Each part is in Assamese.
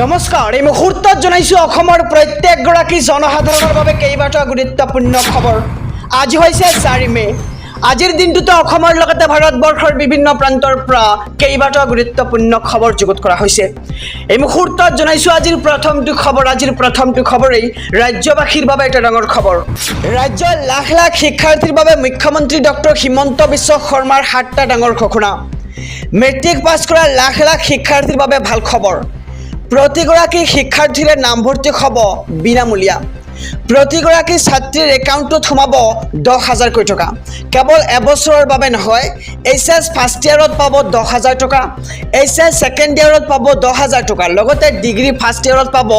নমস্কাৰ এই মুহূৰ্তত জনাইছো অসমৰ প্ৰত্যেকগৰাকী জনসাধাৰণৰ বাবে কেইবাটা গুৰুত্বপূৰ্ণ খবৰ। আজি হৈছে 4 মে। আজিৰ দিনটোতে অসমৰ লগতে ভাৰতবৰ্ষৰ বিভিন্ন প্ৰান্তৰ পৰা কেইবাটা গুৰুত্বপূৰ্ণ খবৰ যুগুত কৰা হৈছে। এই মুহূৰ্তত জনাইছো আজিৰ প্ৰথমটো খবৰেই ৰাজ্যবাসীৰ বাবে এটা ডাঙৰ খবৰ। ৰাজ্যৰ লাখ লাখ শিক্ষাৰ্থীৰ বাবে মুখ্যমন্ত্ৰী ডক্টৰ হিমন্ত বিশ্ব শৰ্মাৰ 7টা ডাঙৰ ঘোষণা। মেট্ৰিক পাছ কৰা লাখ লাখ শিক্ষাৰ্থীৰ বাবে ভাল খবৰ। প্ৰতিগৰাকী শিক্ষাৰ্থীৰে নামভৰ্তি হ'ব বিনামূলীয়া। প্ৰতিগৰাকী ছাত্ৰীৰ একাউণ্টত সোমাব 10,000 টকা। কেৱল এবছৰৰ বাবে নহয়, HS ফাৰ্ষ্ট ইয়াৰত পাব 10,000 টকা, HS ছেকেণ্ড ইয়াৰত পাব 10,000 টকা, লগতে ডিগ্ৰী ফাৰ্ষ্ট ইয়াৰত পাব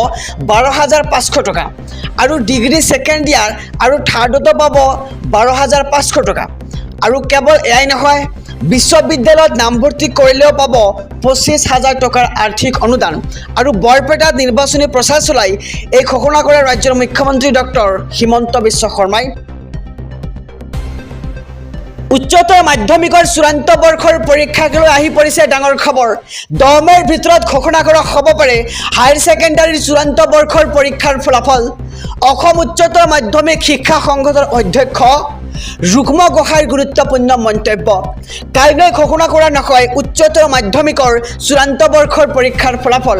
12,500 টকা আৰু ডিগ্ৰী ছেকেণ্ড ইয়াৰ আৰু থাৰ্ডতো পাব 12,500 টকা। আৰু কেৱল এয়াই নহয়, বিশ্ববিদ্যালয়ত নামভৰ্তি কৰিলেও পাব 25,000 টকাৰ আৰ্থিক অনুদান। আৰু বৰপেটাত নিৰ্বাচনী প্ৰচাৰ চলাই এই ঘোষণা কৰে ৰাজ্যৰ মুখ্যমন্ত্ৰী ডক্টৰ হিমন্ত বিশ্ব শৰ্মাই। উচ্চতৰ মাধ্যমিকৰ চূড়ান্ত বৰ্ষৰ পৰীক্ষাক লৈ আহি পৰিছে ডাঙৰ খবৰ। 10 মেৰ ভিতৰত ঘোষণা কৰা হ'ব পাৰে হায়াৰ ছেকেণ্ডাৰীৰ চূড়ান্ত বৰ্ষৰ পৰীক্ষাৰ ফলাফল। অসম উচ্চতৰ মাধ্যমিক শিক্ষা সংঘৰ অধ্যক্ষ ৰুক্ম গোহাঁইৰ গুৰুত্বপূৰ্ণ মন্তব্য। কাইলৈ ঘোষণা কৰা নহয় উচ্চতৰ মাধ্যমিকৰ চূড়ান্ত বৰ্ষৰ পৰীক্ষাৰ ফলাফল,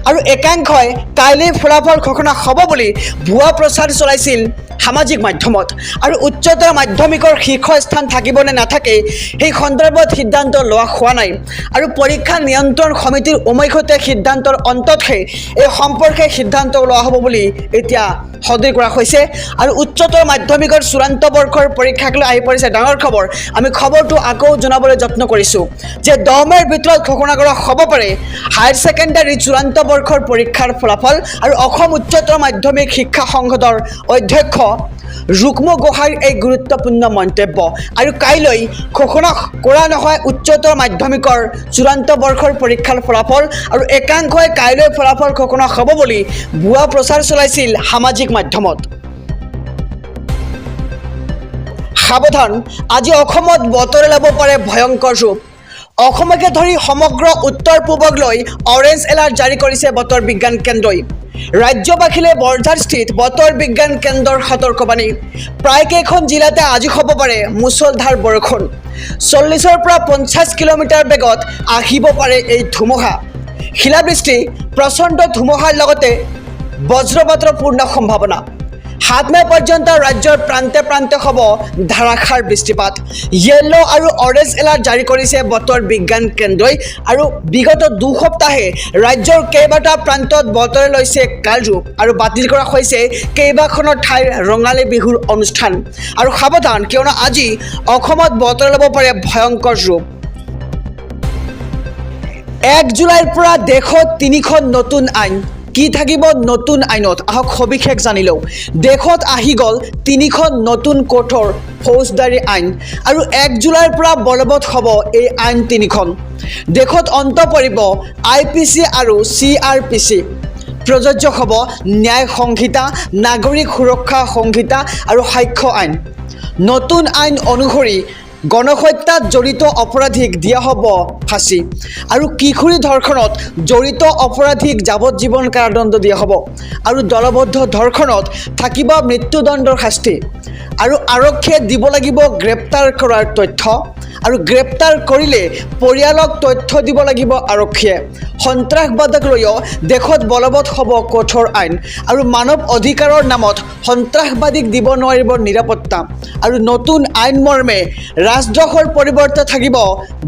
আৰু একাংশই কাইলৈ ফলাফল ঘোষণা হ'ব বুলি ভুৱা প্ৰচাৰ চলাইছিল সামাজিক মাধ্যমত। আৰু উচ্চতৰ মাধ্যমিকৰ শীৰ্ষস্থান থাকিব নে নাথাকে সেই সন্দৰ্ভত সিদ্ধান্ত লোৱা হোৱা নাই। আৰু পৰীক্ষা নিয়ন্ত্ৰণ সমিতিৰ উমৈহতীয়া সিদ্ধান্তৰ অন্ততহে এই সম্পৰ্কে সিদ্ধান্ত লোৱা হ'ব বুলি এতিয়া সদৰি কৰা হৈছে। আৰু উচ্চতৰ মাধ্যমিকৰ চূড়ান্ত বৰ্ষৰ পৰীক্ষাক লৈ আহি পৰিছে ডাঙৰ খবৰ। আমি খবৰটো আকৌ জনাবলৈ যত্ন কৰিছোঁ যে 10 মেৰ ভিতৰত ঘোষণা কৰা হ'ব পাৰে হায়াৰ ছেকেণ্ডাৰীৰ চূড়ান্ত বৰ্ষৰ পৰীক্ষাৰ ফলাফল। আৰু অসম উচ্চতৰ মাধ্যমিক শিক্ষা সংঘৰ অধ্যক্ষ ৰুক্ম গোহাঁইৰ এই গুৰুত্বপূৰ্ণ মন্তব্য। আৰু কাইলৈ ঘোষণা কৰা নহয় উচ্চতৰ মাধ্যমিকৰ চূড়ান্ত বৰ্ষৰ পৰীক্ষাৰ ফলাফল, আৰু একাংশই কাইলৈ ফলাফল ঘোষণা হ'ব বুলি ভুৱা প্ৰচাৰ চলাইছিল সামাজিক মাধ্যমত। সাৱধান, আজি অসমত বতৰে ল'ব পাৰে ভয়ংকৰ ৰূপ। অসমকে ধৰি সমগ্ৰ উত্তৰ পূবক লৈ অৰেঞ্জ এলাৰ্ট জাৰি কৰিছে বতৰ বিজ্ঞান কেন্দ্ৰই। ৰাজ্যবাসীলৈ বৰঝাৰস্থিত বতৰ বিজ্ঞান কেন্দ্ৰৰ সতৰ্কবাণী। প্ৰায়কেইখন জিলাতে আজি হ'ব পাৰে মুছলধাৰ বৰষুণ। 40ৰ পৰা 50 কিলোমিটাৰ বেগত আহিব পাৰে এই ধুমুহা। শিলাবৃষ্টি, প্ৰচণ্ড ধুমুহাৰ লগতে বজ্ৰপাতৰ পূৰ্ণ সম্ভাৱনা। 7 মে পৰ্যন্ত ৰাজ্যৰ প্ৰান্তে প্ৰান্তে হ'ব ধাৰাসাৰ বৃষ্টিপাত। য়েল্লো আৰু অৰেঞ্জ এলাৰ্ট জাৰি কৰিছে বতৰ বিজ্ঞান কেন্দ্ৰই। আৰু বিগত 2 সপ্তাহে ৰাজ্যৰ কেইবাটা প্ৰান্তত বতৰে লৈছে কাল ৰূপ, আৰু বাতিল কৰা হৈছে কেইবাখনো ঠাইৰ ৰঙালী বিহুৰ অনুষ্ঠান। আৰু সাৱধান, কিয়নো আজি অসমত বতৰে ল'ব পাৰে ভয়ংকৰ ৰূপ। 1 জুলাইৰ পৰা দেশত 3খন নতুন আইন। কি থাকিব নতুন আইনত, আহক সবিশেষ জানি লওঁ। দেশত আহি গ'ল 3খন নতুন কঠোৰ ফৌজদাৰী আইন, আৰু 1 জুলাইৰ পৰা বলবৎ হ'ব এই আইন 3খন। দেশত অন্ত পৰিব IPC আৰু CRPC। প্ৰযোজ্য হ'ব ন্যায় সংহিতা, নাগৰিক সুৰক্ষা সংহিতা আৰু সাক্ষ্য আইন। নতুন আইন অনুসৰি গণহত্যাত জড়িত অপৰাধীক দিয়া হ'ব ফাঁচী, আৰু কিশোৰী ধৰ্ষণত জড়িত অপৰাধীক যাৱজ্জীৱন কাৰাদণ্ড দিয়া হ'ব, আৰু দলবদ্ধ ধৰ্ষণত থাকিব মৃত্যুদণ্ডৰ শাস্তি। আৰু আৰক্ষীয়ে দিব লাগিব গ্ৰেপ্তাৰ কৰাৰ তথ্য, আৰু গ্ৰেপ্তাৰ কৰিলে পৰিয়ালক তথ্য দিব লাগিব আৰক্ষীয়ে। সন্ত্ৰাসবাদক লৈও দেশত বলবৎ হ'ব কঠোৰ আইন, আৰু মানৱ অধিকাৰৰ নামত সন্ত্ৰাসবাদীক দিব নোৱাৰিব নিৰাপত্তা। আৰু নতুন আইন মৰ্মে ৰাজদ্ৰোহৰ পৰিৱৰ্তে থাকিব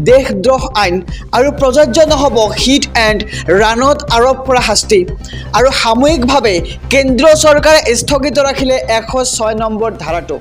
দেশদ্ৰোহ আইন, আৰু প্ৰযোজ্য নহ'ব হিট এণ্ড ৰাণত আৰোপ কৰা শাস্তি। আৰু সাময়িকভাৱে কেন্দ্ৰীয় চৰকাৰে স্থগিত ৰাখিলে 106 নম্বৰ ধাৰাটো।